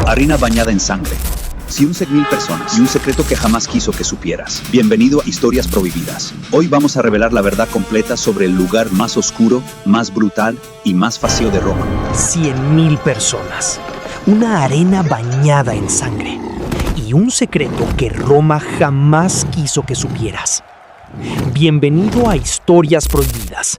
Harina bañada en sangre. 100.000 personas y un secreto que jamás quiso que supieras. Bienvenido a Historias Prohibidas. Hoy vamos a revelar la verdad completa sobre el lugar más oscuro, más brutal y más vacío de Roma. 100.000 personas, una arena bañada en sangre y un secreto que Roma jamás quiso que supieras. Bienvenido a Historias Prohibidas.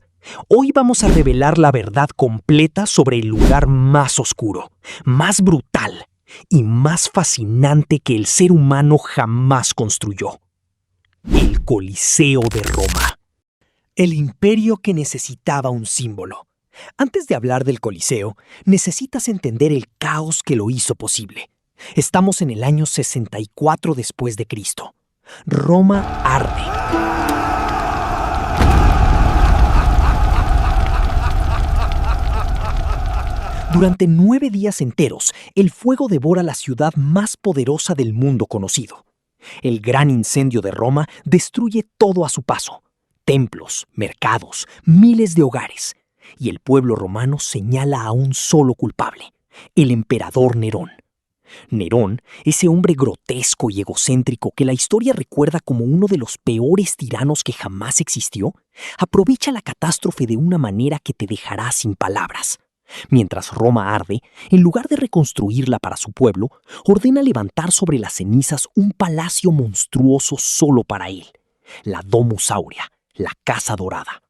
Hoy vamos a revelar la verdad completa sobre el lugar más oscuro, más brutal y más fascinante que el ser humano jamás construyó. El Coliseo de Roma. El imperio que necesitaba un símbolo. Antes de hablar del Coliseo, necesitas entender el caos que lo hizo posible. Estamos en el año 64 después de Cristo. Roma arde. Durante 9 días enteros, el fuego devora la ciudad más poderosa del mundo conocido. El gran incendio de Roma destruye todo a su paso. Templos, mercados, miles de hogares. Y el pueblo romano señala a un solo culpable, el emperador Nerón. Nerón, ese hombre grotesco y egocéntrico que la historia recuerda como uno de los peores tiranos que jamás existió, aprovecha la catástrofe de una manera que te dejará sin palabras. Mientras Roma arde, en lugar de reconstruirla para su pueblo, ordena levantar sobre las cenizas un palacio monstruoso solo para él, la Domus Aurea, la Casa Dorada.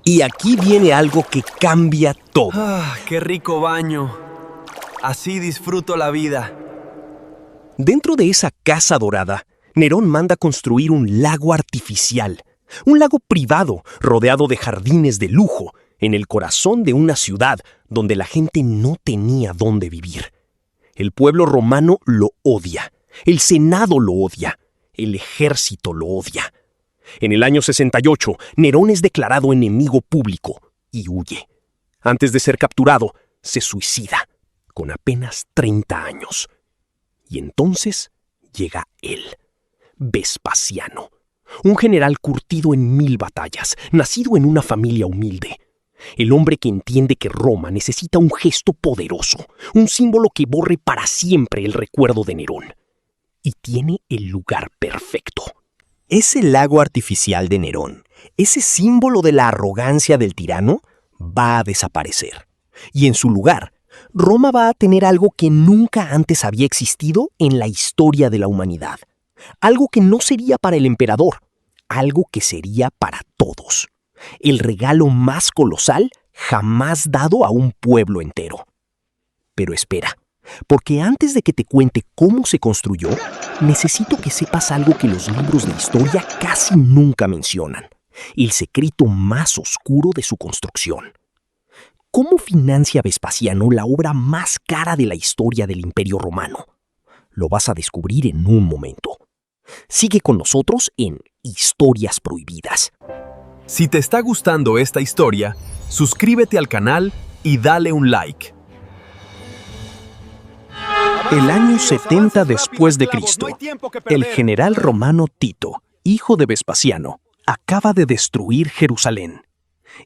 Y aquí viene algo que cambia todo. ¡Qué rico baño! Así disfruto la vida. Dentro de esa Casa Dorada, Nerón manda construir un lago artificial, un lago privado rodeado de jardines de lujo, en el corazón de una ciudad donde la gente no tenía dónde vivir. El pueblo romano lo odia, el Senado lo odia, el ejército lo odia. En el año 68, Nerón es declarado enemigo público y huye. Antes de ser capturado, se suicida, con apenas 30 años. Y entonces llega él, Vespasiano, un general curtido en 1000 batallas, nacido en una familia humilde. El hombre que entiende que Roma necesita un gesto poderoso, un símbolo que borre para siempre el recuerdo de Nerón. Y tiene el lugar perfecto. Ese lago artificial de Nerón, ese símbolo de la arrogancia del tirano, va a desaparecer. Y en su lugar, Roma va a tener algo que nunca antes había existido en la historia de la humanidad. Algo que no sería para el emperador, algo que sería para todos. El regalo más colosal jamás dado a un pueblo entero. Pero espera, porque antes de que te cuente cómo se construyó, necesito que sepas algo que los libros de historia casi nunca mencionan: el secreto más oscuro de su construcción. ¿Cómo financia Vespasiano la obra más cara de la historia del Imperio Romano? Lo vas a descubrir en un momento. Sigue con nosotros en Historias Prohibidas. Si te está gustando esta historia, suscríbete al canal y dale un like. El año 70 después de Cristo, el general romano Tito, hijo de Vespasiano, acaba de destruir Jerusalén.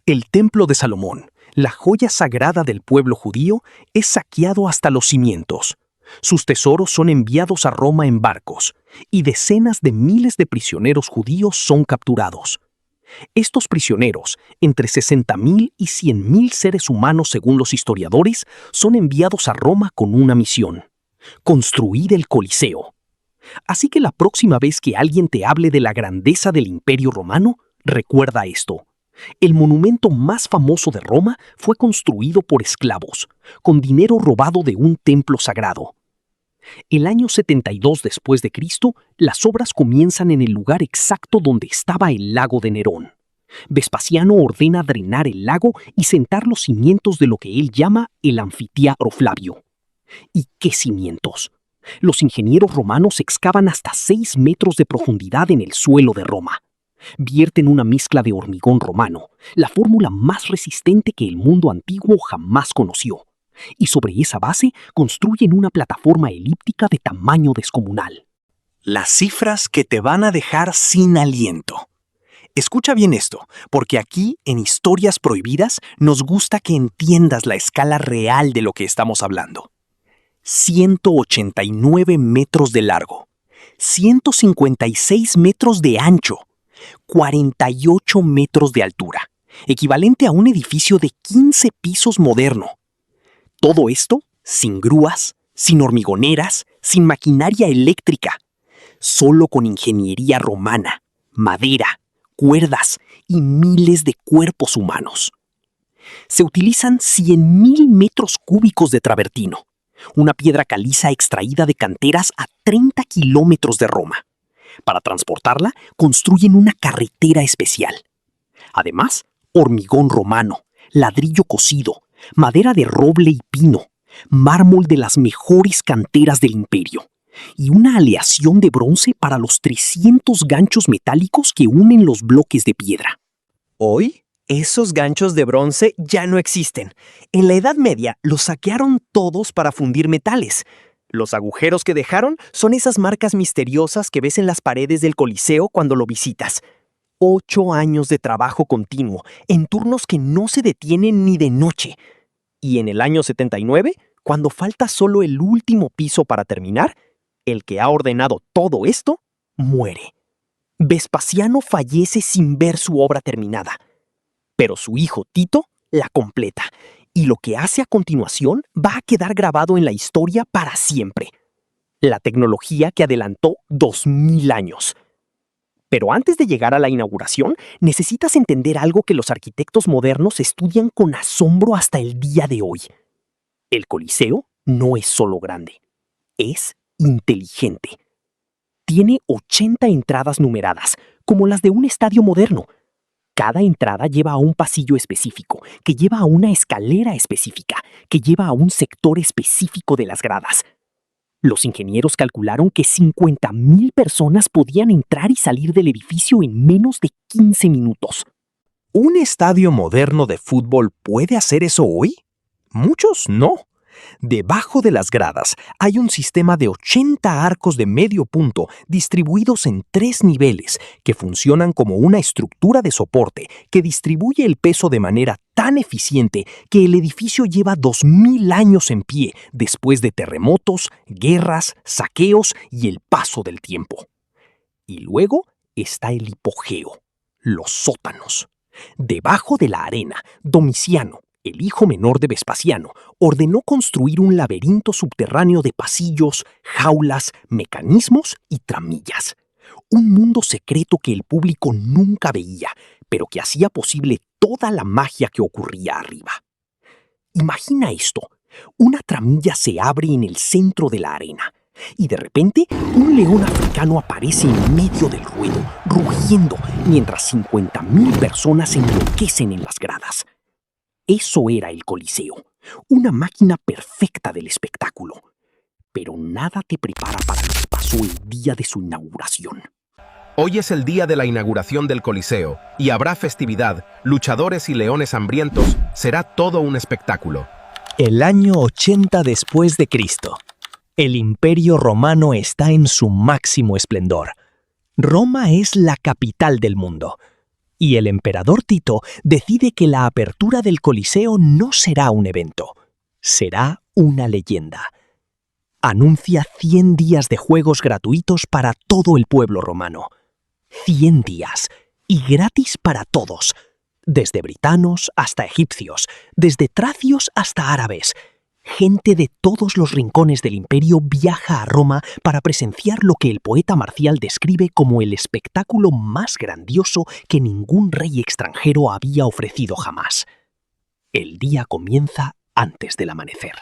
El templo de Salomón, la joya sagrada del pueblo judío, es saqueado hasta los cimientos. Sus tesoros son enviados a Roma en barcos, y decenas de miles de prisioneros judíos son capturados. Estos prisioneros, entre 60.000 y 100.000 seres humanos según los historiadores, son enviados a Roma con una misión: construir el Coliseo. Así que la próxima vez que alguien te hable de la grandeza del Imperio Romano, recuerda esto: el monumento más famoso de Roma fue construido por esclavos, con dinero robado de un templo sagrado. El año 72 después de Cristo, las obras comienzan en el lugar exacto donde estaba el lago de Nerón. Vespasiano ordena drenar el lago y sentar los cimientos de lo que él llama el Anfiteatro Flavio. ¿Y qué cimientos? Los ingenieros romanos excavan hasta 6 metros de profundidad en el suelo de Roma. Vierten una mezcla de hormigón romano, la fórmula más resistente que el mundo antiguo jamás conoció. Y sobre esa base construyen una plataforma elíptica de tamaño descomunal. Las cifras que te van a dejar sin aliento. Escucha bien esto, porque aquí, en Historias Prohibidas, nos gusta que entiendas la escala real de lo que estamos hablando. 189 metros de largo, 156 metros de ancho, 48 metros de altura, equivalente a un edificio de 15 pisos moderno. Todo esto sin grúas, sin hormigoneras, sin maquinaria eléctrica, solo con ingeniería romana, madera, cuerdas y miles de cuerpos humanos. Se utilizan 100.000 metros cúbicos de travertino, una piedra caliza extraída de canteras a 30 kilómetros de Roma. Para transportarla, construyen una carretera especial. Además, hormigón romano, ladrillo cocido, madera de roble y pino, mármol de las mejores canteras del imperio y una aleación de bronce para los 300 ganchos metálicos que unen los bloques de piedra. Hoy, esos ganchos de bronce ya no existen. En la Edad Media los saquearon todos para fundir metales. Los agujeros que dejaron son esas marcas misteriosas que ves en las paredes del Coliseo cuando lo visitas. 8 años de trabajo continuo, en turnos que no se detienen ni de noche. Y en el año 79, cuando falta solo el último piso para terminar, el que ha ordenado todo esto muere. Vespasiano fallece sin ver su obra terminada. Pero su hijo Tito la completa, y lo que hace a continuación va a quedar grabado en la historia para siempre. La tecnología que adelantó 2000 años. Pero antes de llegar a la inauguración, necesitas entender algo que los arquitectos modernos estudian con asombro hasta el día de hoy. El Coliseo no es solo grande, es inteligente. Tiene 80 entradas numeradas, como las de un estadio moderno. Cada entrada lleva a un pasillo específico, que lleva a una escalera específica, que lleva a un sector específico de las gradas. Los ingenieros calcularon que 50.000 personas podían entrar y salir del edificio en menos de 15 minutos. ¿Un estadio moderno de fútbol puede hacer eso hoy? Muchos no. Debajo de las gradas hay un sistema de 80 arcos de medio punto distribuidos en 3 niveles que funcionan como una estructura de soporte que distribuye el peso de manera tan eficiente que el edificio lleva 2000 años en pie después de terremotos, guerras, saqueos y el paso del tiempo. Y luego está el hipogeo, los sótanos. Debajo de la arena, Domiciano, el hijo menor de Vespasiano, ordenó construir un laberinto subterráneo de pasillos, jaulas, mecanismos y tramillas. Un mundo secreto que el público nunca veía, pero que hacía posible toda la magia que ocurría arriba. Imagina esto. Una tramilla se abre en el centro de la arena, y de repente un león africano aparece en medio del ruedo, rugiendo, mientras 50.000 personas enloquecen en las gradas. Eso era el Coliseo, una máquina perfecta del espectáculo. Pero nada te prepara para lo que pasó el día de su inauguración. Hoy es el día de la inauguración del Coliseo y habrá festividad, luchadores y leones hambrientos, será todo un espectáculo. El año 80 después de Cristo. El Imperio Romano está en su máximo esplendor. Roma es la capital del mundo. Y el emperador Tito decide que la apertura del Coliseo no será un evento, será una leyenda. Anuncia 100 días de juegos gratuitos para todo el pueblo romano. 100 días, y gratis para todos, desde britanos hasta egipcios, desde tracios hasta árabes. Gente de todos los rincones del imperio viaja a Roma para presenciar lo que el poeta marcial describe como el espectáculo más grandioso que ningún rey extranjero había ofrecido jamás. El día comienza antes del amanecer.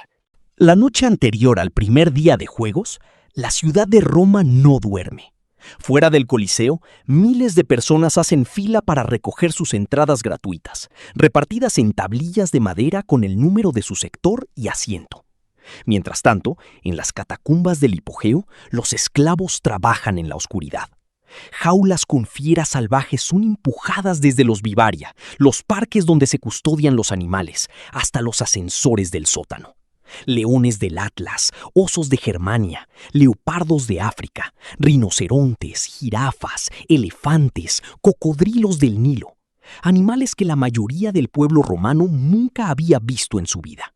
La noche anterior al primer día de juegos, la ciudad de Roma no duerme. Fuera del Coliseo, miles de personas hacen fila para recoger sus entradas gratuitas, repartidas en tablillas de madera con el número de su sector y asiento. Mientras tanto, en las catacumbas del hipogeo, los esclavos trabajan en la oscuridad. Jaulas con fieras salvajes son empujadas desde los vivaria, los parques donde se custodian los animales, hasta los ascensores del sótano. Leones del Atlas, osos de Germania, leopardos de África, rinocerontes, jirafas, elefantes, cocodrilos del Nilo, animales que la mayoría del pueblo romano nunca había visto en su vida.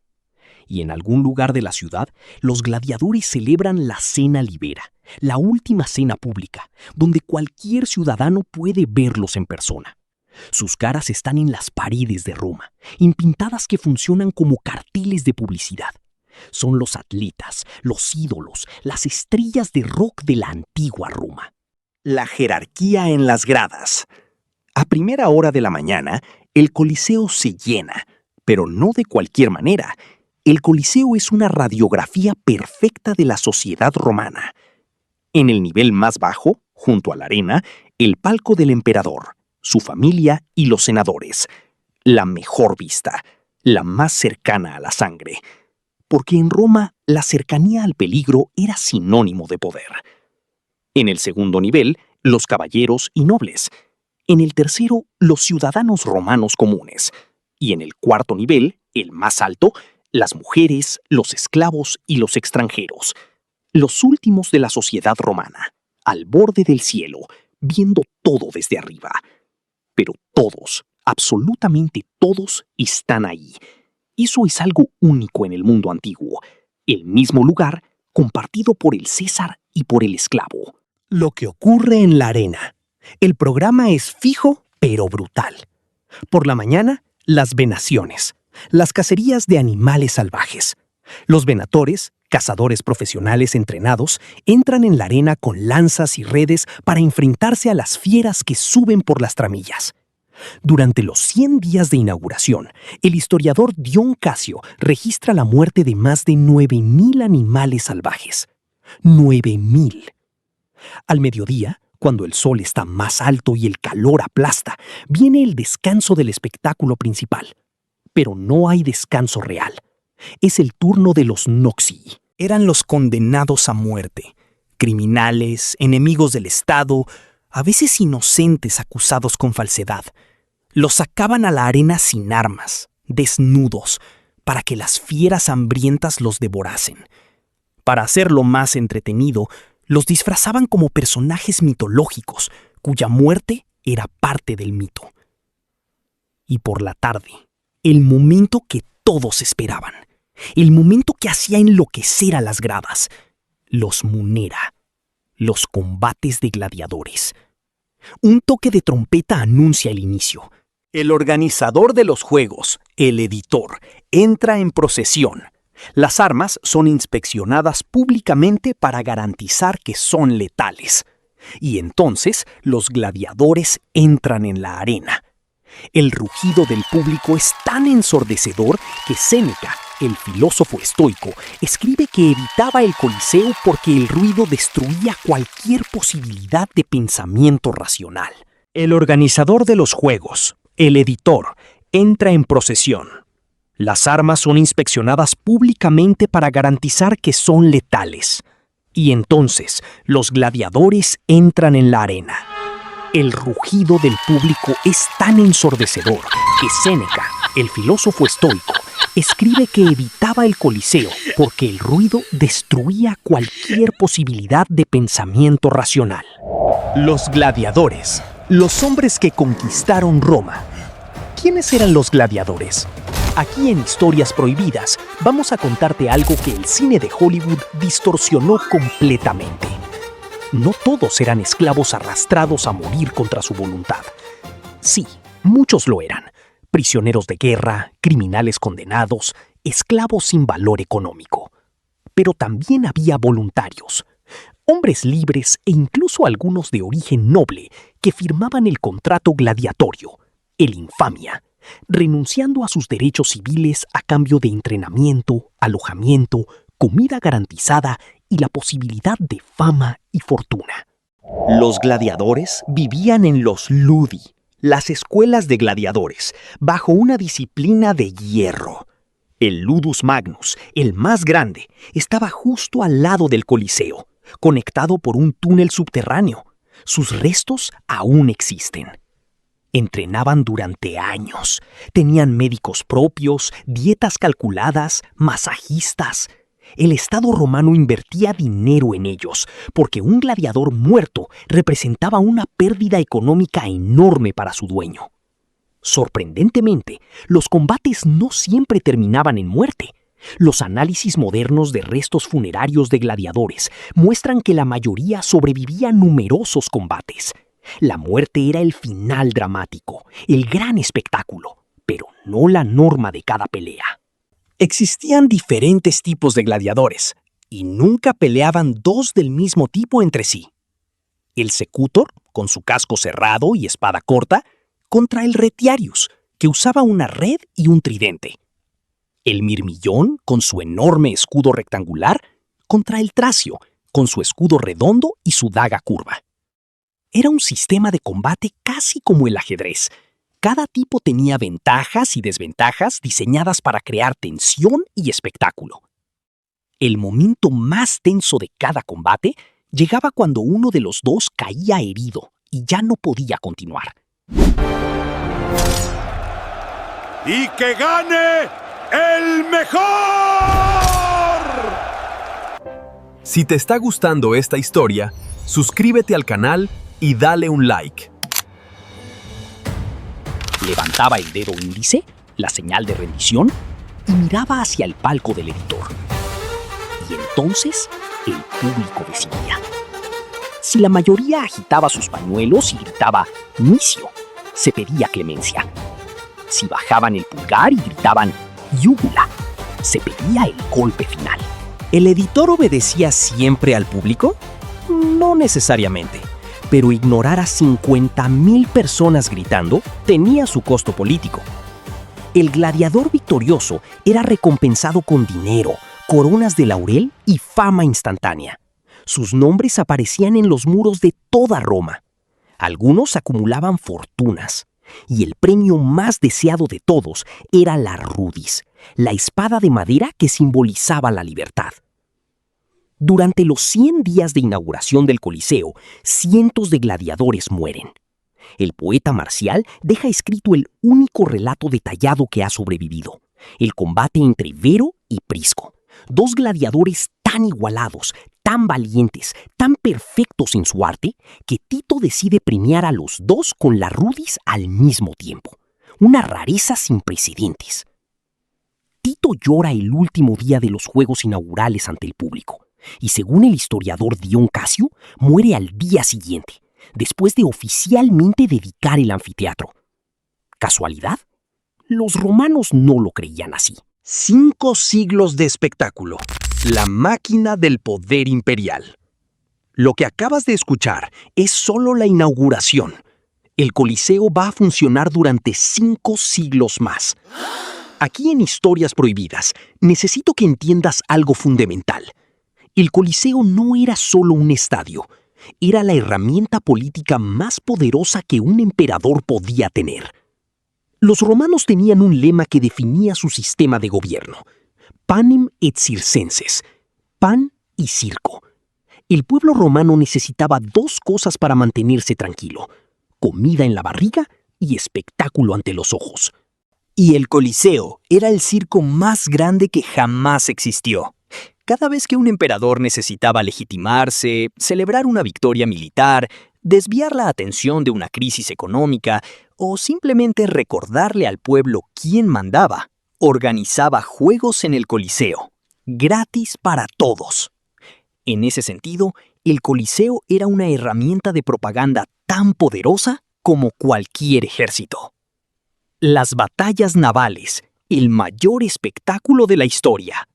Y en algún lugar de la ciudad, los gladiadores celebran la Cena Libera, la última cena pública, donde cualquier ciudadano puede verlos en persona. Sus caras están en las paredes de Roma, impintadas que funcionan como carteles de publicidad. Son los atletas, los ídolos, las estrellas de rock de la antigua Roma. La jerarquía en las gradas. A primera hora de la mañana, el Coliseo se llena, pero no de cualquier manera. El Coliseo es una radiografía perfecta de la sociedad romana. En el nivel más bajo, junto a la arena, el palco del emperador, su familia y los senadores. La mejor vista, la más cercana a la sangre. Porque en Roma la cercanía al peligro era sinónimo de poder. En el segundo nivel, los caballeros y nobles. En el tercero, los ciudadanos romanos comunes. Y en el cuarto nivel, el más alto, las mujeres, los esclavos y los extranjeros. Los últimos de la sociedad romana, al borde del cielo, viendo todo desde arriba. Pero todos, absolutamente todos, están ahí. Eso es algo único en el mundo antiguo. El mismo lugar, compartido por el César y por el esclavo. Lo que ocurre en la arena. El programa es fijo, pero brutal. Por la mañana, las venaciones, las cacerías de animales salvajes. Los venatores, cazadores profesionales entrenados, entran en la arena con lanzas y redes para enfrentarse a las fieras que suben por las tramillas. Durante los 100 días de inauguración, el historiador Dion Casio registra la muerte de más de 9.000 animales salvajes. 9.000. Al mediodía, cuando el sol está más alto y el calor aplasta, viene el descanso del espectáculo principal. Pero no hay descanso real. Es el turno de los noxii. Eran los condenados a muerte, criminales, enemigos del Estado, a veces inocentes acusados con falsedad. Los sacaban a la arena sin armas, desnudos, para que las fieras hambrientas los devorasen. Para hacerlo más entretenido, los disfrazaban como personajes mitológicos, cuya muerte era parte del mito. Y por la tarde, el momento que todos esperaban, el momento que hacía enloquecer a las gradas, los Munera, los combates de gladiadores. Un toque de trompeta anuncia el inicio. El organizador de los juegos, el editor, entra en procesión. Las armas son inspeccionadas públicamente para garantizar que son letales. Y entonces los gladiadores entran en la arena. El rugido del público es tan ensordecedor que Séneca, el filósofo estoico, escribe que evitaba el Coliseo porque el ruido destruía cualquier posibilidad de pensamiento racional. El organizador de los juegos, el editor, entra en procesión. Las armas son inspeccionadas públicamente para garantizar que son letales. Y entonces los gladiadores entran en la arena. El rugido del público es tan ensordecedor que Séneca, el filósofo estoico, escribe que evitaba el Coliseo porque el ruido destruía cualquier posibilidad de pensamiento racional. Los gladiadores, los hombres que conquistaron Roma. ¿Quiénes eran los gladiadores? Aquí en Historias Prohibidas vamos a contarte algo que el cine de Hollywood distorsionó completamente. No todos eran esclavos arrastrados a morir contra su voluntad. Sí, muchos lo eran. Prisioneros de guerra, criminales condenados, esclavos sin valor económico. Pero también había voluntarios, hombres libres e incluso algunos de origen noble que firmaban el contrato gladiatorio, el infamia, renunciando a sus derechos civiles a cambio de entrenamiento, alojamiento, comida garantizada y la posibilidad de fama y fortuna. Los gladiadores vivían en los ludi, las escuelas de gladiadores, bajo una disciplina de hierro. El Ludus Magnus, el más grande, estaba justo al lado del Coliseo, conectado por un túnel subterráneo. Sus restos aún existen. Entrenaban durante años. Tenían médicos propios, dietas calculadas, masajistas. El Estado romano invertía dinero en ellos, porque un gladiador muerto representaba una pérdida económica enorme para su dueño. Sorprendentemente, los combates no siempre terminaban en muerte. Los análisis modernos de restos funerarios de gladiadores muestran que la mayoría sobrevivía a numerosos combates. La muerte era el final dramático, el gran espectáculo, pero no la norma de cada pelea. Existían diferentes tipos de gladiadores, y nunca peleaban dos del mismo tipo entre sí. El secutor, con su casco cerrado y espada corta, contra el retiarius, que usaba una red y un tridente. El mirmillón, con su enorme escudo rectangular, contra el tracio, con su escudo redondo y su daga curva. Era un sistema de combate casi como el ajedrez. Cada tipo tenía ventajas y desventajas diseñadas para crear tensión y espectáculo. El momento más tenso de cada combate llegaba cuando uno de los dos caía herido y ya no podía continuar. ¡Y que gane el mejor! Si te está gustando esta historia, suscríbete al canal y dale un like. Levantaba el dedo índice, la señal de rendición, y miraba hacia el palco del editor. Y entonces el público decidía. Si la mayoría agitaba sus pañuelos y gritaba «Misio», se pedía clemencia. Si bajaban el pulgar y gritaban «Yúgula», se pedía el golpe final. ¿El editor obedecía siempre al público? No necesariamente, pero ignorar a 50,000 personas gritando tenía su costo político. El gladiador victorioso era recompensado con dinero, coronas de laurel y fama instantánea. Sus nombres aparecían en los muros de toda Roma. Algunos acumulaban fortunas. Y el premio más deseado de todos era la rudis, la espada de madera que simbolizaba la libertad. Durante los 100 días de inauguración del Coliseo, cientos de gladiadores mueren. El poeta Marcial deja escrito el único relato detallado que ha sobrevivido: el combate entre Vero y Prisco, dos gladiadores tan igualados, tan valientes, tan perfectos en su arte, que Tito decide premiar a los dos con la rudis al mismo tiempo. Una rareza sin precedentes. Tito llora el último día de los Juegos inaugurales ante el público, y según el historiador Dion Casio, muere al día siguiente, después de oficialmente dedicar el anfiteatro. ¿Casualidad? Los romanos no lo creían así. 5 siglos de espectáculo. La máquina del poder imperial. Lo que acabas de escuchar es solo la inauguración. El Coliseo va a funcionar durante 5 siglos más. Aquí en Historias Prohibidas, necesito que entiendas algo fundamental. El Coliseo no era solo un estadio, era la herramienta política más poderosa que un emperador podía tener. Los romanos tenían un lema que definía su sistema de gobierno: panem et circenses, pan y circo. El pueblo romano necesitaba 2 cosas para mantenerse tranquilo: comida en la barriga y espectáculo ante los ojos. Y el Coliseo era el circo más grande que jamás existió. Cada vez que un emperador necesitaba legitimarse, celebrar una victoria militar, desviar la atención de una crisis económica o simplemente recordarle al pueblo quién mandaba, organizaba juegos en el Coliseo, gratis para todos. En ese sentido, el Coliseo era una herramienta de propaganda tan poderosa como cualquier ejército. Las batallas navales, el mayor espectáculo de la historia.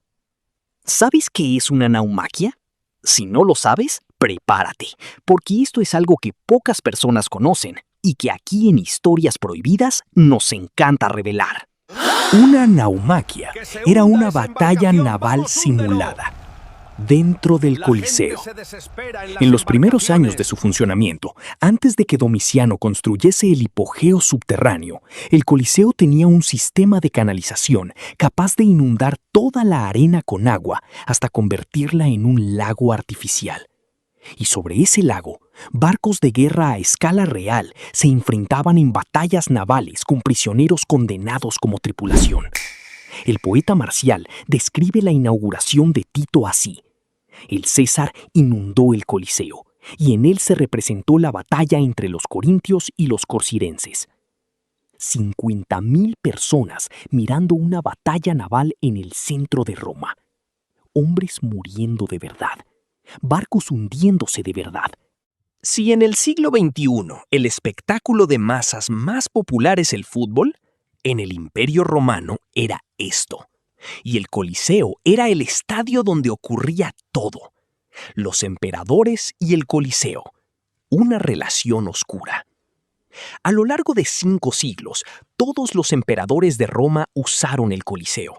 ¿Sabes qué es una naumaquia? Si no lo sabes, prepárate, porque esto es algo que pocas personas conocen y que aquí en Historias Prohibidas nos encanta revelar. Una naumaquia era una batalla naval simulada dentro del Coliseo. En los primeros años de su funcionamiento, antes de que Domiciano construyese el hipogeo subterráneo, el Coliseo tenía un sistema de canalización capaz de inundar toda la arena con agua hasta convertirla en un lago artificial. Y sobre ese lago, barcos de guerra a escala real se enfrentaban en batallas navales con prisioneros condenados como tripulación. El poeta Marcial describe la inauguración de Tito así: el César inundó el Coliseo, y en él se representó la batalla entre los corintios y los corcirenses. 50.000 personas mirando una batalla naval en el centro de Roma. Hombres muriendo de verdad, barcos hundiéndose de verdad. Si en el siglo XXI el espectáculo de masas más popular es el fútbol, en el Imperio Romano era esto. Y el Coliseo era el estadio donde ocurría todo. Los emperadores y el Coliseo. Una relación oscura. A lo largo de 5 siglos, todos los emperadores de Roma usaron el Coliseo.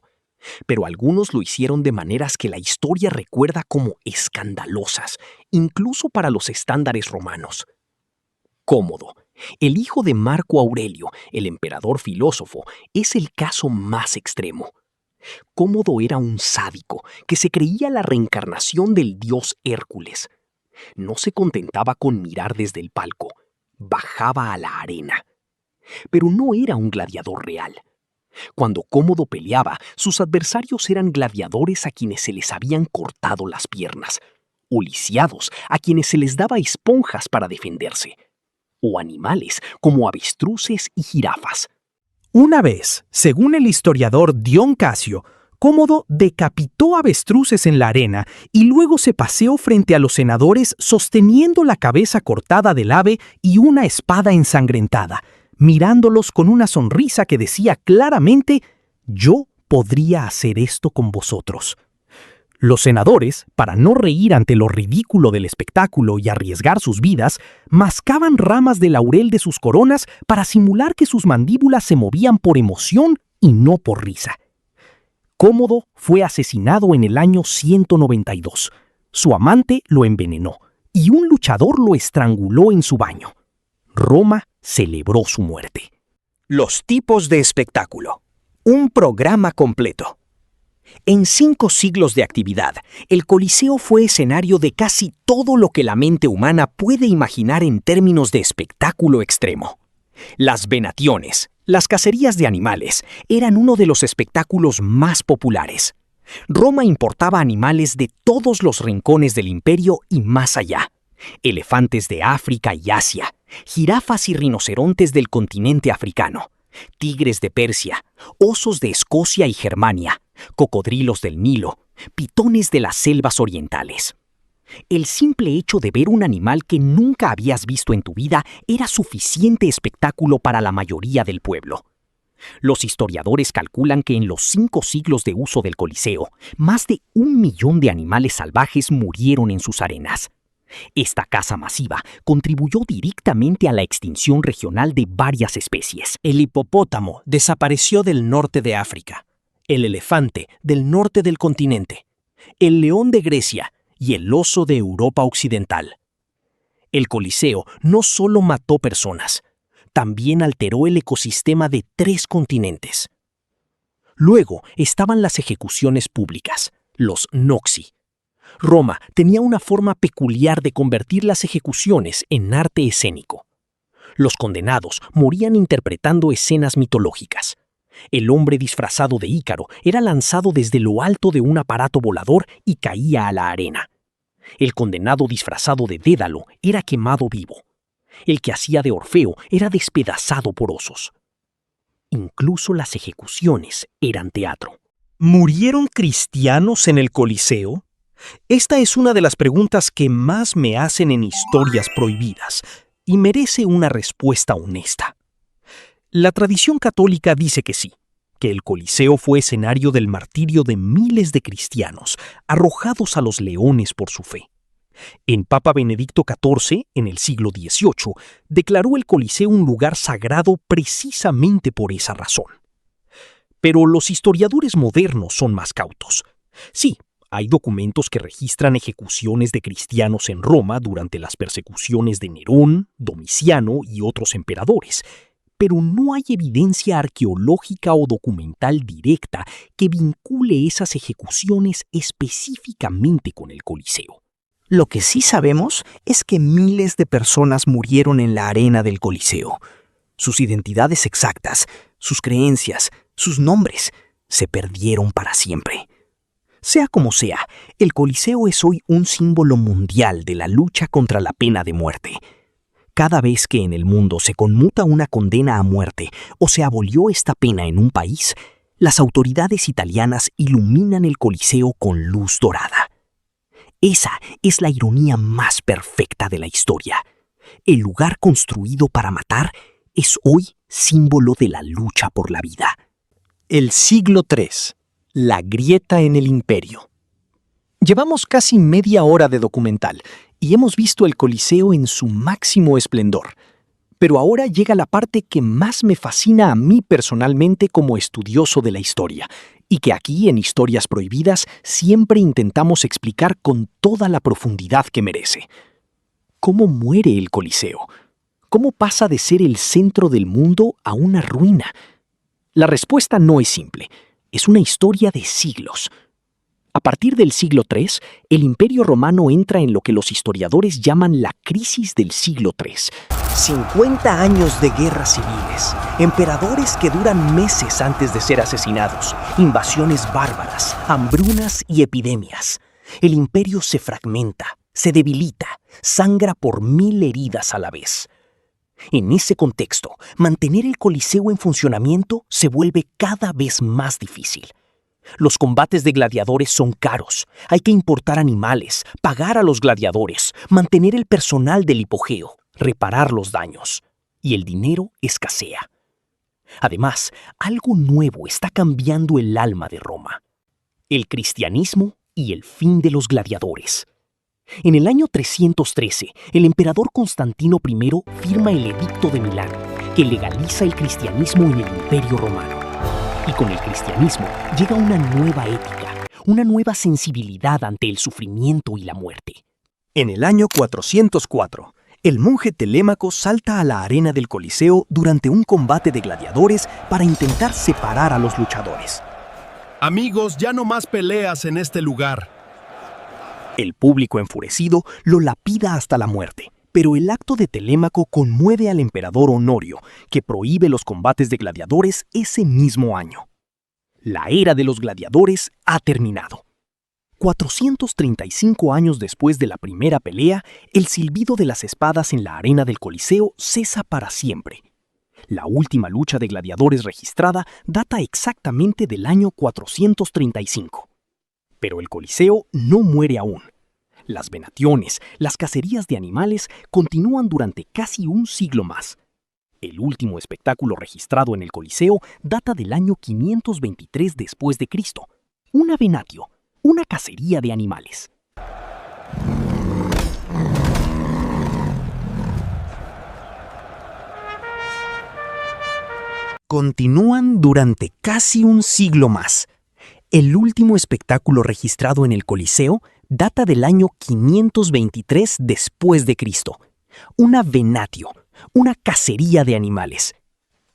Pero algunos lo hicieron de maneras que la historia recuerda como escandalosas, incluso para los estándares romanos. Cómodo, el hijo de Marco Aurelio, el emperador filósofo, es el caso más extremo. Cómodo era un sádico que se creía la reencarnación del dios Hércules. No se contentaba con mirar desde el palco, bajaba a la arena. Pero no era un gladiador real. Cuando Cómodo peleaba, sus adversarios eran gladiadores a quienes se les habían cortado las piernas, o lisiados a quienes se les daba esponjas para defenderse, o animales como avestruces y jirafas. Una vez, según el historiador Dion Casio, Cómodo decapitó avestruces en la arena y luego se paseó frente a los senadores sosteniendo la cabeza cortada del ave y una espada ensangrentada, mirándolos con una sonrisa que decía claramente: «Yo podría hacer esto con vosotros». Los senadores, para no reír ante lo ridículo del espectáculo y arriesgar sus vidas, mascaban ramas de laurel de sus coronas para simular que sus mandíbulas se movían por emoción y no por risa. Cómodo fue asesinado en el año 192. Su amante lo envenenó y un luchador lo estranguló en su baño. Roma celebró su muerte. Los tipos de espectáculo. Un programa completo. En 5 siglos de actividad, el Coliseo fue escenario de casi todo lo que la mente humana puede imaginar en términos de espectáculo extremo. Las venaciones, las cacerías de animales, eran uno de los espectáculos más populares. Roma importaba animales de todos los rincones del imperio y más allá. Elefantes de África y Asia, jirafas y rinocerontes del continente africano, tigres de Persia, osos de Escocia y Germania, cocodrilos del Nilo, pitones de las selvas orientales. El simple hecho de ver un animal que nunca habías visto en tu vida era suficiente espectáculo para la mayoría del pueblo. Los historiadores calculan que en los 5 siglos de uso del Coliseo, más de 1 millón de animales salvajes murieron en sus arenas. Esta caza masiva contribuyó directamente a la extinción regional de varias especies. El hipopótamo desapareció del norte de África, el elefante del norte del continente, el león de Grecia y el oso de Europa Occidental. El Coliseo no solo mató personas, también alteró el ecosistema de 3 continentes. Luego estaban las ejecuciones públicas, los noxi. Roma tenía una forma peculiar de convertir las ejecuciones en arte escénico. Los condenados morían interpretando escenas mitológicas. El hombre disfrazado de Ícaro era lanzado desde lo alto de un aparato volador y caía a la arena. El condenado disfrazado de Dédalo era quemado vivo. El que hacía de Orfeo era despedazado por osos. Incluso las ejecuciones eran teatro. ¿Murieron cristianos en el Coliseo? Esta es una de las preguntas que más me hacen en Historias Prohibidas y merece una respuesta honesta. La tradición católica dice que sí, que el Coliseo fue escenario del martirio de miles de cristianos arrojados a los leones por su fe. El Papa Benedicto XIV, en el siglo XVIII, declaró el Coliseo un lugar sagrado precisamente por esa razón. Pero los historiadores modernos son más cautos. Sí, hay documentos que registran ejecuciones de cristianos en Roma durante las persecuciones de Nerón, Domiciano y otros emperadores, pero no hay evidencia arqueológica o documental directa que vincule esas ejecuciones específicamente con el Coliseo. Lo que sí sabemos es que miles de personas murieron en la arena del Coliseo. Sus identidades exactas, sus creencias, sus nombres, se perdieron para siempre. Sea como sea, el Coliseo es hoy un símbolo mundial de la lucha contra la pena de muerte. Cada vez que en el mundo se conmuta una condena a muerte o se abolió esta pena en un país, las autoridades italianas iluminan el Coliseo con luz dorada. Esa es la ironía más perfecta de la historia. El lugar construido para matar es hoy símbolo de la lucha por la vida. El siglo III. La grieta en el imperio. Llevamos casi media hora de documental y hemos visto el Coliseo en su máximo esplendor. Pero ahora llega la parte que más me fascina a mí personalmente como estudioso de la historia, y que aquí en Historias Prohibidas siempre intentamos explicar con toda la profundidad que merece. ¿Cómo muere el Coliseo? ¿Cómo pasa de ser el centro del mundo a una ruina? La respuesta no es simple. Es una historia de siglos. A partir del siglo III, el Imperio Romano entra en lo que los historiadores llaman la crisis del siglo III. 50 años de guerras civiles, emperadores que duran meses antes de ser asesinados, invasiones bárbaras, hambrunas y epidemias. El imperio se fragmenta, se debilita, sangra por 1000 heridas a la vez. En ese contexto, mantener el Coliseo en funcionamiento se vuelve cada vez más difícil. Los combates de gladiadores son caros. Hay que importar animales, pagar a los gladiadores, mantener el personal del hipogeo, reparar los daños. Y el dinero escasea. Además, algo nuevo está cambiando el alma de Roma. El cristianismo y el fin de los gladiadores. En el año 313, el emperador Constantino I firma el Edicto de Milán, que legaliza el cristianismo en el Imperio Romano. Y con el cristianismo llega una nueva ética, una nueva sensibilidad ante el sufrimiento y la muerte. En el año 404, el monje Telémaco salta a la arena del Coliseo durante un combate de gladiadores para intentar separar a los luchadores. Amigos, ya no más peleas en este lugar. El público enfurecido lo lapida hasta la muerte, pero el acto de Telémaco conmueve al emperador Honorio, que prohíbe los combates de gladiadores ese mismo año. La era de los gladiadores ha terminado. 435 años después de la primera pelea, el silbido de las espadas en la arena del Coliseo cesa para siempre. La última lucha de gladiadores registrada data exactamente del año 435. Pero el Coliseo no muere aún. Las venaciones, las cacerías de animales continúan durante casi un siglo más. El último espectáculo registrado en el Coliseo data del año 523 después de Cristo. Una venatio, una cacería de animales. Continúan durante casi un siglo más. El último espectáculo registrado en el Coliseo data del año 523 después de Cristo. Una venatio, una cacería de animales.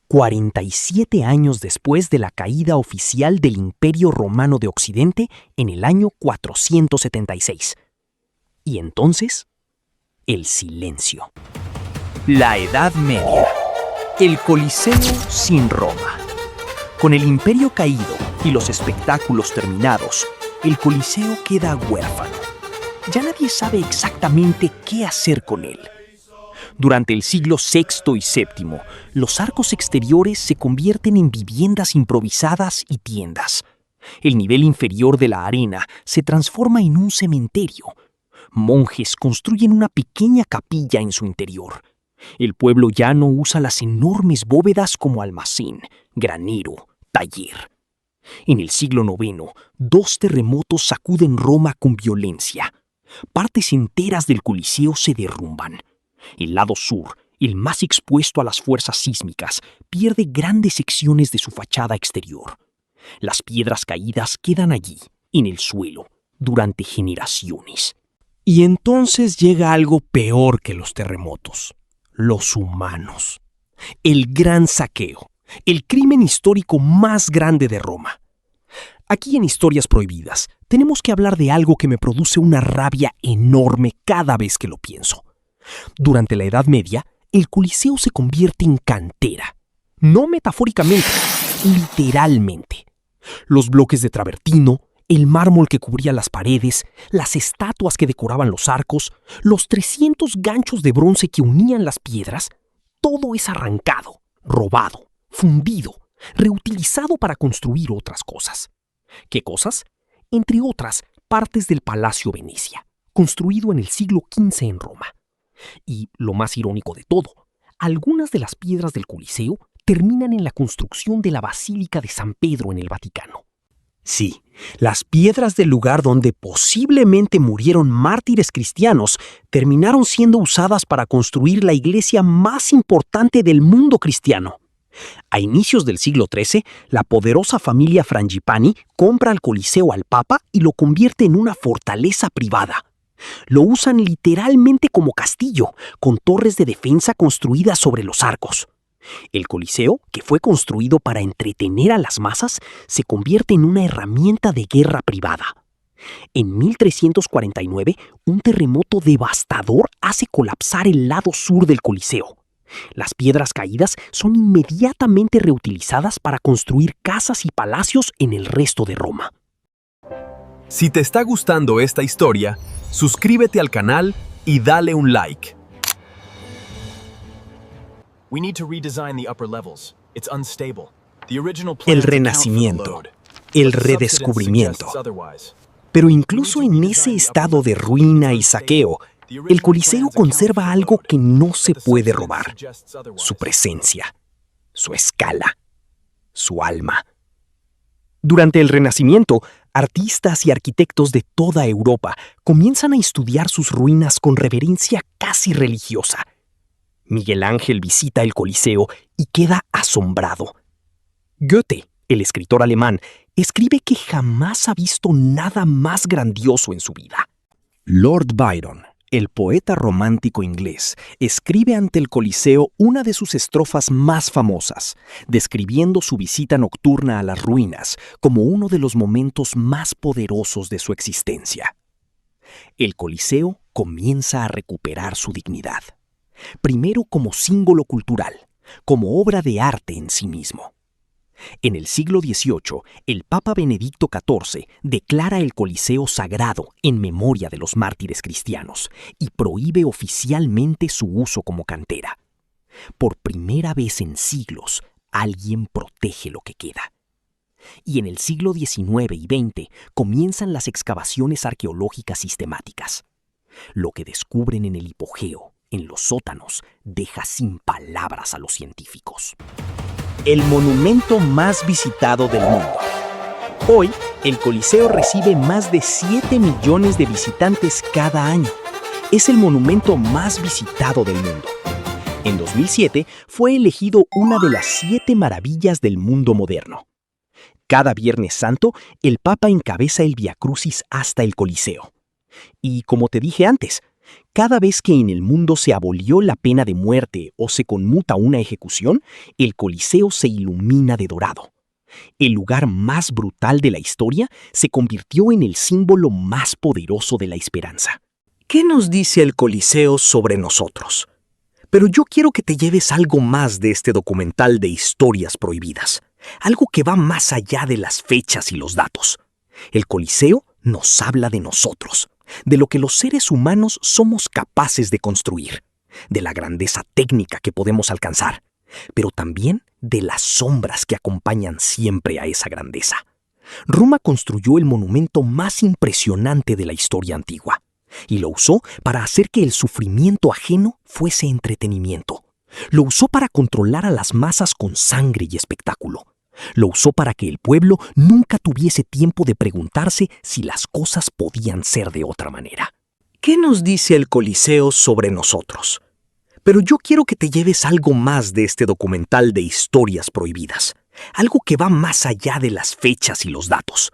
47 años después de la caída oficial del Imperio Romano de Occidente en el año 476. Y entonces, el silencio. La Edad Media. El Coliseo sin Roma. Con el imperio caído y los espectáculos terminados, el Coliseo queda huérfano. Ya nadie sabe exactamente qué hacer con él. Durante el siglo VI y VII, los arcos exteriores se convierten en viviendas improvisadas y tiendas. El nivel inferior de la arena se transforma en un cementerio. Monjes construyen una pequeña capilla en su interior. El pueblo llano usa las enormes bóvedas como almacén, granero, taller. En el siglo IX, 2 terremotos sacuden Roma con violencia. Partes enteras del Coliseo se derrumban. El lado sur, el más expuesto a las fuerzas sísmicas, pierde grandes secciones de su fachada exterior. Las piedras caídas quedan allí, en el suelo, durante generaciones. Y entonces llega algo peor que los terremotos: los humanos. El gran saqueo, el crimen histórico más grande de Roma. Aquí en Historias Prohibidas tenemos que hablar de algo que me produce una rabia enorme cada vez que lo pienso. Durante la Edad Media, el Coliseo se convierte en cantera. No metafóricamente, literalmente. Los bloques de travertino, el mármol que cubría las paredes, las estatuas que decoraban los arcos, los 300 ganchos de bronce que unían las piedras, todo es arrancado, robado, fundido, reutilizado para construir otras cosas. ¿Qué cosas? Entre otras, partes del Palacio Venecia, construido en el siglo XV en Roma. Y lo más irónico de todo, algunas de las piedras del Coliseo terminan en la construcción de la Basílica de San Pedro en el Vaticano. Sí, las piedras del lugar donde posiblemente murieron mártires cristianos terminaron siendo usadas para construir la iglesia más importante del mundo cristiano. A inicios del siglo XIII, la poderosa familia Frangipani compra el Coliseo al Papa y lo convierte en una fortaleza privada. Lo usan literalmente como castillo, con torres de defensa construidas sobre los arcos. El Coliseo, que fue construido para entretener a las masas, se convierte en una herramienta de guerra privada. En 1349, un terremoto devastador hace colapsar el lado sur del Coliseo. Las piedras caídas son inmediatamente reutilizadas para construir casas y palacios en el resto de Roma. Si te está gustando esta historia, suscríbete al canal y dale un like. El Renacimiento, el redescubrimiento. Pero incluso en ese estado de ruina y saqueo, el Coliseo conserva algo que no se puede robar: su presencia, su escala, su alma. Durante el Renacimiento, artistas y arquitectos de toda Europa comienzan a estudiar sus ruinas con reverencia casi religiosa. Miguel Ángel visita el Coliseo y queda asombrado. Goethe, el escritor alemán, escribe que jamás ha visto nada más grandioso en su vida. Lord Byron, el poeta romántico inglés, escribe ante el Coliseo una de sus estrofas más famosas, describiendo su visita nocturna a las ruinas como uno de los momentos más poderosos de su existencia. El Coliseo comienza a recuperar su dignidad, primero como símbolo cultural, como obra de arte en sí mismo. En el siglo XVIII, el Papa Benedicto XIV declara el Coliseo sagrado en memoria de los mártires cristianos y prohíbe oficialmente su uso como cantera. Por primera vez en siglos, alguien protege lo que queda. Y en el siglo XIX y XX comienzan las excavaciones arqueológicas sistemáticas. Lo que descubren en el hipogeo, en los sótanos, deja sin palabras a los científicos. El monumento más visitado del mundo. Hoy, el Coliseo recibe más de 7 millones de visitantes cada año. Es el monumento más visitado del mundo. En 2007 fue elegido una de las 7 maravillas del mundo moderno. Cada Viernes Santo, el Papa encabeza el Viacrucis hasta el Coliseo. Y como te dije antes, cada vez que en el mundo se abolió la pena de muerte o se conmuta una ejecución, el Coliseo se ilumina de dorado. El lugar más brutal de la historia se convirtió en el símbolo más poderoso de la esperanza. ¿Qué nos dice el Coliseo sobre nosotros? Pero yo quiero que te lleves algo más de este documental de historias prohibidas, algo que va más allá de las fechas y los datos. El Coliseo nos habla de nosotros, de lo que los seres humanos somos capaces de construir, de la grandeza técnica que podemos alcanzar, pero también de las sombras que acompañan siempre a esa grandeza. Roma construyó el monumento más impresionante de la historia antigua, y lo usó para hacer que el sufrimiento ajeno fuese entretenimiento. Lo usó para controlar a las masas con sangre y espectáculo. Lo usó para que el pueblo nunca tuviese tiempo de preguntarse si las cosas podían ser de otra manera. ¿Qué nos dice el Coliseo sobre nosotros? Pero yo quiero que te lleves algo más de este documental de historias prohibidas, algo que va más allá de las fechas y los datos.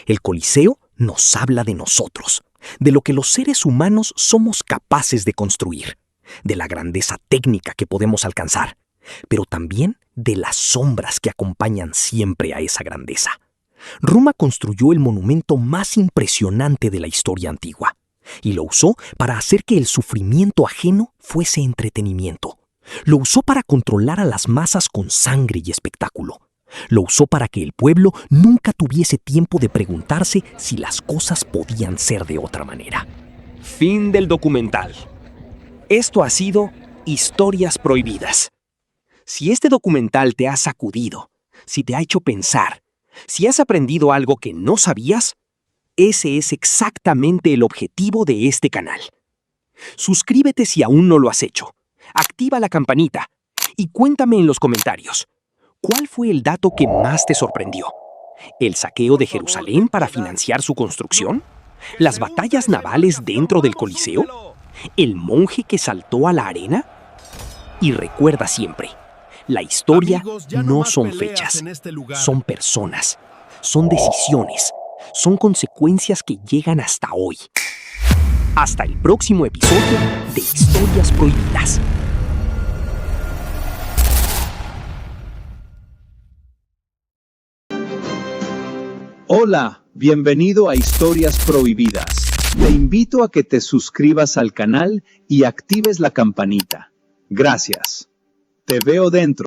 El Coliseo nos habla de nosotros, de lo que los seres humanos somos capaces de construir, de la grandeza técnica que podemos alcanzar, pero también de las sombras que acompañan siempre a esa grandeza. Roma construyó el monumento más impresionante de la historia antigua, y lo usó para hacer que el sufrimiento ajeno fuese entretenimiento. Lo usó para controlar a las masas con sangre y espectáculo. Lo usó para que el pueblo nunca tuviese tiempo de preguntarse si las cosas podían ser de otra manera. Fin del documental. Esto ha sido Historias Prohibidas. Si este documental te ha sacudido, si te ha hecho pensar, si has aprendido algo que no sabías, ese es exactamente el objetivo de este canal. Suscríbete si aún no lo has hecho. Activa la campanita y cuéntame en los comentarios, ¿cuál fue el dato que más te sorprendió? ¿El saqueo de Jerusalén para financiar su construcción? ¿Las batallas navales dentro del Coliseo? ¿El monje que saltó a la arena? Y recuerda siempre, la historia no son fechas, son personas, son decisiones, son consecuencias que llegan hasta hoy. Hasta el próximo episodio de Historias Prohibidas. Hola, bienvenido a Historias Prohibidas. Te invito a que te suscribas al canal y actives la campanita. Gracias. Te veo dentro.